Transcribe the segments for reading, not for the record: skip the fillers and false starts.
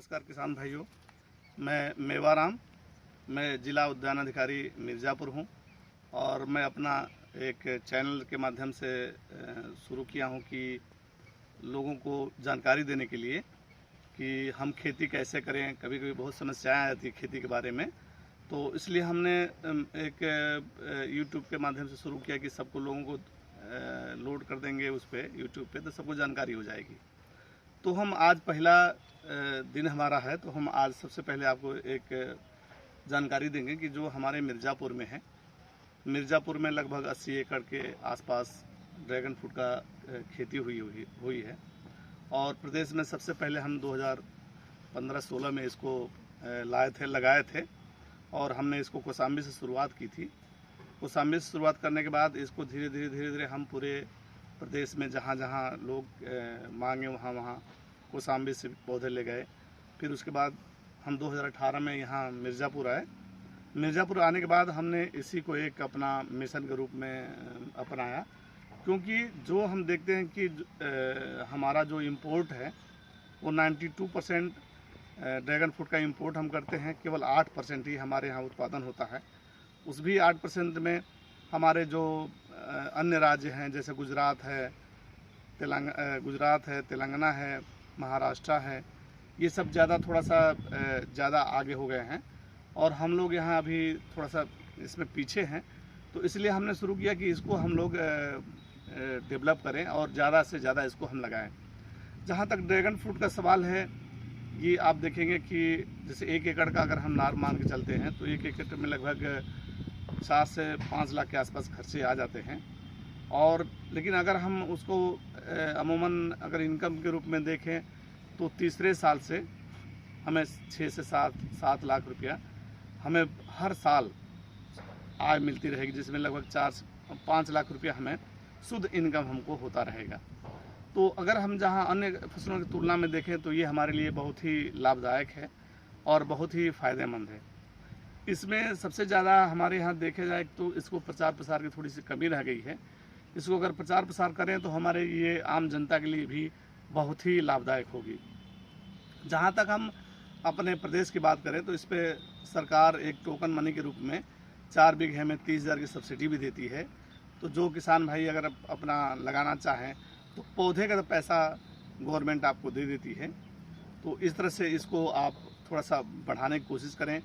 नमस्कार किसान भाइयों, मैं मेवाराम, मैं जिला उद्यान अधिकारी मिर्ज़ापुर हूं और मैं अपना एक चैनल के माध्यम से शुरू किया हूं कि लोगों को जानकारी देने के लिए कि हम खेती कैसे करें। कभी कभी बहुत समस्याएं आती हैं खेती के बारे में, तो इसलिए हमने एक यूट्यूब के माध्यम से शुरू किया कि सबको लोगों को लोड कर देंगे उस पर यूट्यूब पे, तो सबको जानकारी हो जाएगी। तो हम आज पहला दिन हमारा है, तो हम आज सबसे पहले आपको एक जानकारी देंगे कि जो हमारे मिर्ज़ापुर में है, मिर्ज़ापुर में लगभग 80 एकड़ के आसपास ड्रैगन फ्रूट का खेती हुई है और प्रदेश में सबसे पहले हम 2015-16 में इसको लगाए थे और हमने इसको कौसाम्बी से शुरुआत की थी। कौसाम्बी से शुरुआत करने के बाद इसको धीरे धीरे हम पूरे प्रदेश में जहाँ जहाँ लोग मांगे वहाँ कौसाम्बी से पौधे ले गए। फिर उसके बाद हम 2018 में यहाँ मिर्ज़ापुर आए। मिर्ज़ापुर आने के बाद हमने इसी को एक अपना मिशन के रूप में अपनाया, क्योंकि जो हम देखते हैं कि हमारा जो इम्पोर्ट है वो 92% ड्रैगन फ्रूट का इम्पोर्ट हम करते हैं, केवल 8% ही हमारे यहाँ उत्पादन होता है। उस भी 8% में हमारे जो अन्य राज्य हैं जैसे गुजरात है, तेलंगाना है, महाराष्ट्र है, ये सब थोड़ा सा ज़्यादा आगे हो गए हैं और हम लोग यहाँ अभी थोड़ा सा इसमें पीछे हैं। तो इसलिए हमने शुरू किया कि इसको हम लोग डेवलप करें और ज़्यादा से ज़्यादा इसको हम लगाएं। जहाँ तक ड्रैगन फ्रूट का सवाल है, ये आप देखेंगे कि जैसे 1 एकड़ का अगर हम नार मान के चलते हैं तो 1 एकड़ में लगभग 4 से 5 लाख के आसपास खर्चे आ जाते हैं। और लेकिन अगर हम उसको अमूमन अगर इनकम के रूप में देखें तो तीसरे साल से हमें 6 से 7 लाख रुपया हमें हर साल आय मिलती रहेगी, जिसमें लगभग 4 से 5 लाख रुपया हमें शुद्ध इनकम हमको होता रहेगा। तो अगर हम जहां अन्य फसलों की तुलना में देखें तो ये हमारे लिए बहुत ही लाभदायक है और बहुत ही फ़ायदेमंद है। इसमें सबसे ज़्यादा हमारे यहाँ देखा जाए तो इसको प्रचार प्रसार की थोड़ी सी कमी रह गई है। इसको अगर प्रचार प्रसार करें तो हमारे ये आम जनता के लिए भी बहुत ही लाभदायक होगी। जहाँ तक हम अपने प्रदेश की बात करें तो इस पर सरकार एक टोकन मनी के रूप में 4 बीघे में 30,000 की सब्सिडी भी देती है। तो जो किसान भाई अगर अपना लगाना चाहें तो पौधे का तो पैसा गवर्नमेंट आपको दे देती है। तो इस तरह से इसको आप थोड़ा सा बढ़ाने की कोशिश करें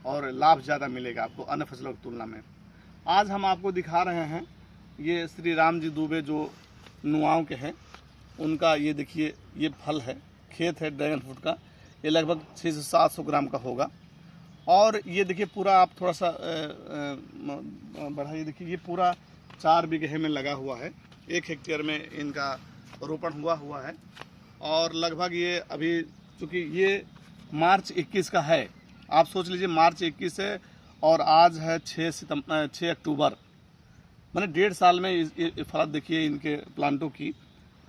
और लाभ ज़्यादा मिलेगा आपको अन्य फसलों की तुलना में। आज हम आपको दिखा रहे हैं ये श्री राम जी दुबे जो नुआओं के हैं, उनका ये देखिए ये फल है, खेत है ड्रैगन फ्रूट का। ये लगभग 600 से 700 ग्राम का होगा। और ये देखिए पूरा आप थोड़ा सा बढ़ाइए, देखिए ये पूरा 4 बीघे में लगा हुआ है। 1 हेक्टेयर में इनका रोपण हुआ है और लगभग ये अभी चूँकि ये मार्च 21 का है, आप सोच लीजिए मार्च 21 है और आज है 6 अक्टूबर, मैंने 1.5 साल में ये फलत देखिए इनके प्लांटों की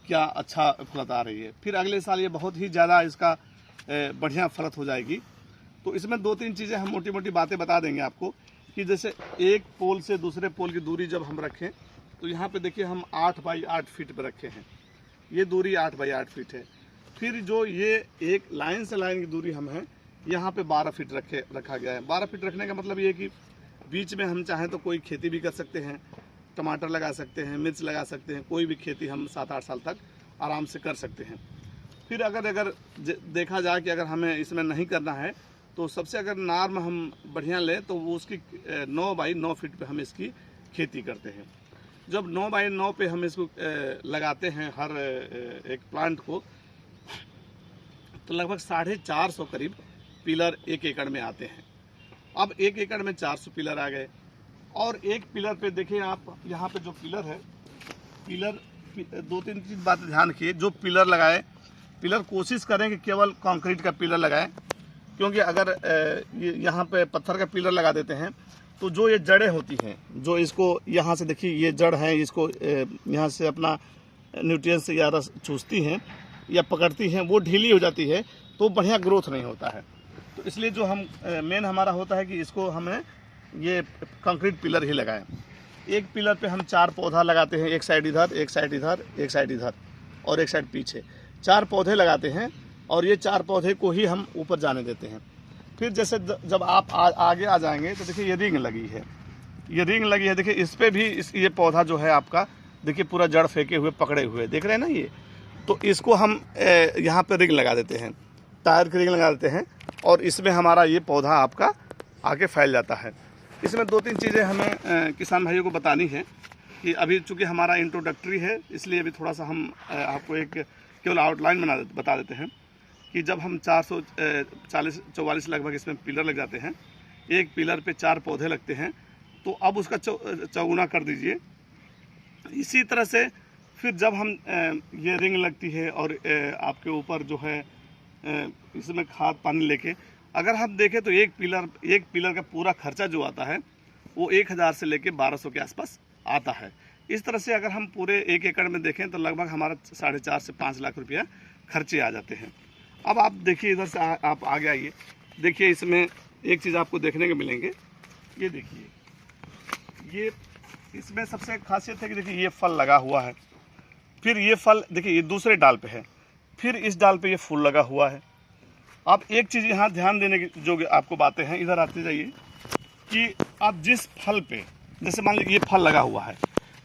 क्या अच्छा फलत आ रही है। फिर अगले साल ये बहुत ही ज़्यादा इसका बढ़िया फलत हो जाएगी। तो इसमें 2-3 चीज़ें हम मोटी मोटी बातें बता देंगे आपको कि जैसे एक पोल से दूसरे पोल की दूरी जब हम रखें तो यहाँ पे देखिए हम 8 बाई 8 फीट पर रखे हैं। ये दूरी 8 बाई 8 फीट है। फिर जो ये एक लाइन से लाइन की दूरी हम है यहाँ पे 12 फीट रखा गया है। 12 फीट रखने का मतलब ये कि बीच में हम चाहें तो कोई खेती भी कर सकते हैं, टमाटर लगा सकते हैं, मिर्च लगा सकते हैं, कोई भी खेती हम 7-8 साल तक आराम से कर सकते हैं। फिर अगर देखा जाए कि अगर हमें इसमें नहीं करना है तो सबसे अगर नार्म हम बढ़िया लें तो वो उसकी 9 बाई 9 फीट पे हम इसकी खेती करते हैं। जब 9 बाई 9 पे हम इसको लगाते हैं हर एक प्लांट को, तो लगभग 450 करीब पिलर 1 एकड़ में आते हैं। अब 1 एकड़ में 400 पिलर आ गए और एक पिलर पे देखिए आप यहाँ पे जो पिलर है, पिलर 2-3 चीज़ बात ध्यान रखिए। जो पिलर लगाए, पिलर कोशिश करें कि केवल कंक्रीट का पिलर लगाएं, क्योंकि अगर यहाँ पे पत्थर का पिलर लगा देते हैं तो जो ये जड़ें होती हैं, जो इसको यहाँ से देखिए ये जड़ है, इसको यहाँ से अपना न्यूट्रिएंट्स या रस चूसती हैं या पकड़ती हैं, वो ढीली हो जाती है तो बढ़िया ग्रोथ नहीं होता है। तो इसलिए जो हम मेन हमारा होता है कि इसको हमें ये कंक्रीट पिलर ही लगाएं। एक पिलर पे हम 4 पौधा लगाते हैं, एक साइड इधर, एक साइड इधर, एक साइड इधर और एक साइड पीछे। 4 पौधे लगाते हैं और ये 4 पौधे को ही हम ऊपर जाने देते हैं। फिर जैसे जब आप आगे आ जाएंगे तो देखिए ये रिंग लगी है, ये रिंग लगी है। देखिए इस पर भी ये पौधा जो है आपका देखिए पूरा जड़ फेंके हुए पकड़े हुए देख रहे हैं ना ये। तो इसको हम यहाँ पे रिंग लगा देते हैं, टायर की रिंग लगा देते हैं, और इसमें हमारा ये पौधा आपका आगे फैल जाता है। इसमें 2-3 चीज़ें हमें किसान भाइयों को बतानी है कि अभी चूँकि हमारा इंट्रोडक्टरी है, इसलिए अभी थोड़ा सा हम आपको एक केवल आउटलाइन बता देते हैं कि जब हम 444 लगभग इसमें पिलर लग जाते हैं, एक पिलर पे 4 पौधे लगते हैं, तो अब उसका चौगुना कर दीजिए। इसी तरह से फिर जब हम ये रिंग लगती है और आपके ऊपर जो है इसमें खाद पानी लेके अगर हम देखें तो एक पिलर का पूरा खर्चा जो आता है वो 1000 से लेके 1200 के आसपास आता है। इस तरह से अगर हम पूरे 1 एकड़ में देखें तो लगभग हमारा 4.5 से 5 लाख रुपया खर्चे आ जाते हैं। अब आप देखिए इधर से आप आगे आइए, देखिए इसमें एक चीज़ आपको देखने को मिलेंगे। ये देखिए, ये इसमें सबसे खासियत है कि देखिए ये फल लगा हुआ है, फिर ये फल देखिए ये दूसरे डाल पे है, फिर इस डाल पे ये फूल लगा हुआ है। अब एक चीज़ यहाँ ध्यान देने की जो आपको बातें हैं, इधर आते जाइए कि आप जिस फल पे, जैसे मान लीजिए ये फल लगा हुआ है,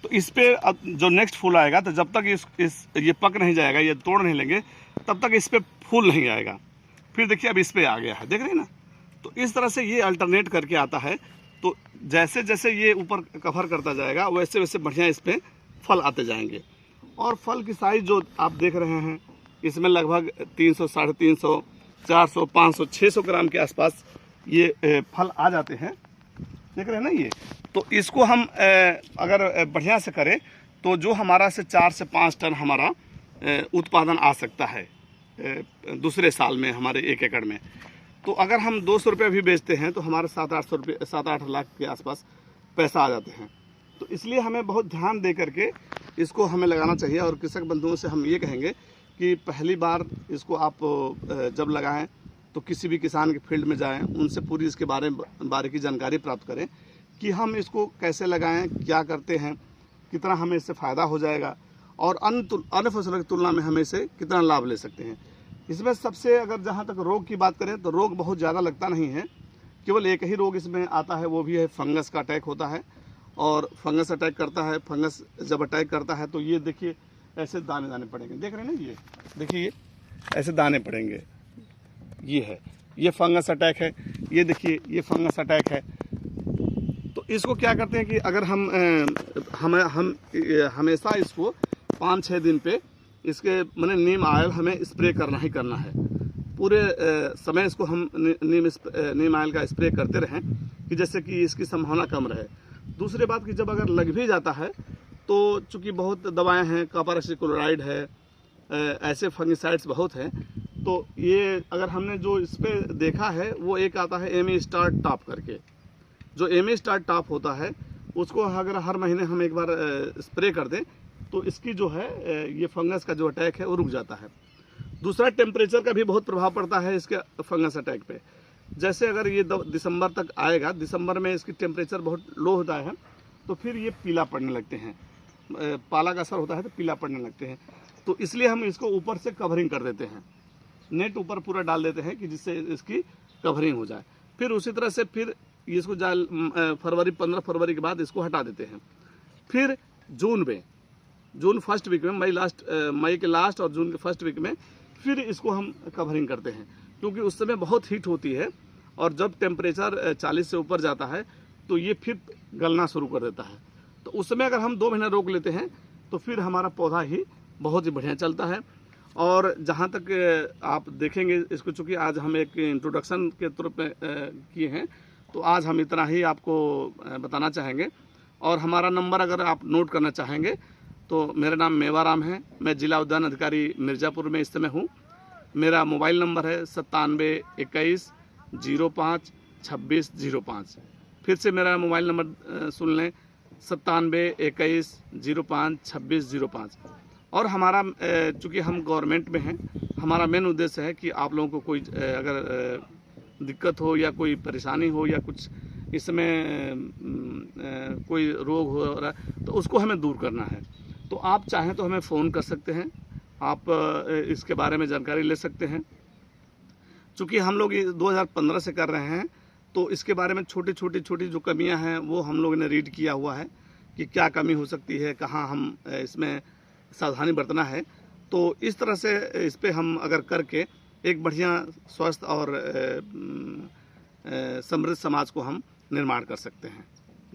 तो इस पे अब जो नेक्स्ट फूल आएगा, तो जब तक ये पक नहीं जाएगा, ये तोड़ नहीं लेंगे, तब तक इस पे फूल नहीं आएगा। फिर देखिए अब इस पे आ गया है, देख रहे हैं ना। तो इस तरह से ये अल्टरनेट करके आता है। तो जैसे जैसे ये ऊपर कवर करता जाएगा वैसे वैसे बढ़िया इस पे फल आते जाएंगे। और फल की साइज़ जो आप देख रहे हैं, इसमें लगभग 300, 350, 400, 500, 600 ग्राम के आसपास ये फल आ जाते हैं, देख रहे हैं ना ये। तो इसको हम अगर बढ़िया से करें तो जो हमारा से 4 से 5 टन हमारा उत्पादन आ सकता है दूसरे साल में हमारे 1 एकड़ में। तो अगर हम 200 रुपये भी बेचते हैं तो हमारे 7-8 लाख के आसपास पैसा आ जाते हैं। तो इसलिए हमें बहुत ध्यान दे करके इसको हमें लगाना चाहिए। और कृषक बंधुओं से हम ये कहेंगे कि पहली बार इसको आप जब लगाएं तो किसी भी किसान के फील्ड में जाएं, उनसे पूरी इसके बारे की जानकारी प्राप्त करें कि हम इसको कैसे लगाएं, क्या करते हैं, कितना हमें इससे फ़ायदा हो जाएगा और अन्य फसलों की तुलना में हमें इससे कितना लाभ ले सकते हैं। इसमें सबसे अगर जहाँ तक रोग की बात करें तो रोग बहुत ज़्यादा लगता नहीं है, केवल एक ही रोग इसमें आता है, वो भी है फंगस का अटैक होता है। और फंगस अटैक करता है, फंगस जब अटैक करता है तो ये देखिए ऐसे दाने दाने पड़ेंगे, देख रहे हैं ना, ये देखिए ये ऐसे दाने पड़ेंगे, ये है, ये फंगस अटैक है। ये देखिए ये फंगस अटैक है। तो इसको क्या करते हैं कि अगर हम हमेशा इसको 5-6 दिन पे इसके मैंने नीम ऑयल हमें स्प्रे करना ही करना है। पूरे समय इसको हम नीम ऑयल का स्प्रे करते रहें कि जैसे कि इसकी संभावना कम रहे। दूसरी बात कि जब अगर लग भी जाता है तो चूँकि बहुत दवाएं हैं, कॉपर ऑक्सीक्लोराइड है, ऐसे फंगिसाइड्स बहुत हैं। तो ये अगर हमने जो इस पर देखा है वो एक आता है एमी स्टार टॉप करके, जो एमी स्टार टॉप होता है उसको अगर हर महीने हम एक बार स्प्रे कर दें तो इसकी जो है ये फंगस का जो अटैक है वो रुक जाता है। दूसरा टेम्परेचर का भी बहुत प्रभाव पड़ता है इसके फंगस अटैक पे। जैसे अगर ये दिसंबर तक आएगा, दिसंबर में इसकी टेम्परेचर बहुत लो होता है तो फिर ये पीला पड़ने लगते हैं, पाला का असर होता है तो पीला पड़ने लगते हैं। तो इसलिए हम इसको ऊपर से कवरिंग कर देते हैं, नेट ऊपर पूरा डाल देते हैं कि जिससे इसकी कवरिंग हो जाए। फिर उसी तरह से फिर इसको 15 फरवरी के बाद इसको हटा देते हैं। फिर जून फर्स्ट वीक में, मई के लास्ट और जून के फर्स्ट वीक में फिर इसको हम कवरिंग करते हैं, क्योंकि उस समय बहुत हीट होती है और जब टेम्परेचर 40 से ऊपर जाता है तो ये फिर गलना शुरू कर देता है। तो उस समय अगर हम 2 महीना रोक लेते हैं तो फिर हमारा पौधा ही बहुत ही बढ़िया चलता है। और जहाँ तक आप देखेंगे इसको, चूँकि आज हम एक इंट्रोडक्शन के तौर पे किए हैं, तो आज हम इतना ही आपको बताना चाहेंगे। और हमारा नंबर अगर आप नोट करना चाहेंगे तो मेरा नाम मेवाराम है, मैं जिला उद्यान अधिकारी मिर्ज़ापुर में इस समय हूँ। मेरा मोबाइल नंबर है 9721 05 26 05। फिर से मेरा मोबाइल नंबर सुन लें, 9721 05 26 05। और हमारा चूँकि हम गवर्नमेंट में हैं, हमारा मेन उद्देश्य है कि आप लोगों को कोई अगर दिक्कत हो या कोई परेशानी हो या कुछ इसमें कोई रोग हो रहा है तो उसको हमें दूर करना है। तो आप चाहें तो हमें फ़ोन कर सकते हैं आप इसके बारे में जानकारी ले सकते हैं। चूँकि हम लोग ये 2015 से कर रहे हैं, तो इसके बारे में छोटी जो कमियां हैं वो हम लोगों ने रीड किया हुआ है कि क्या कमी हो सकती है, कहाँ हम इसमें सावधानी बरतना है। तो इस तरह से इस पे हम अगर करके एक बढ़िया स्वस्थ और समृद्ध समाज को हम निर्माण कर सकते हैं।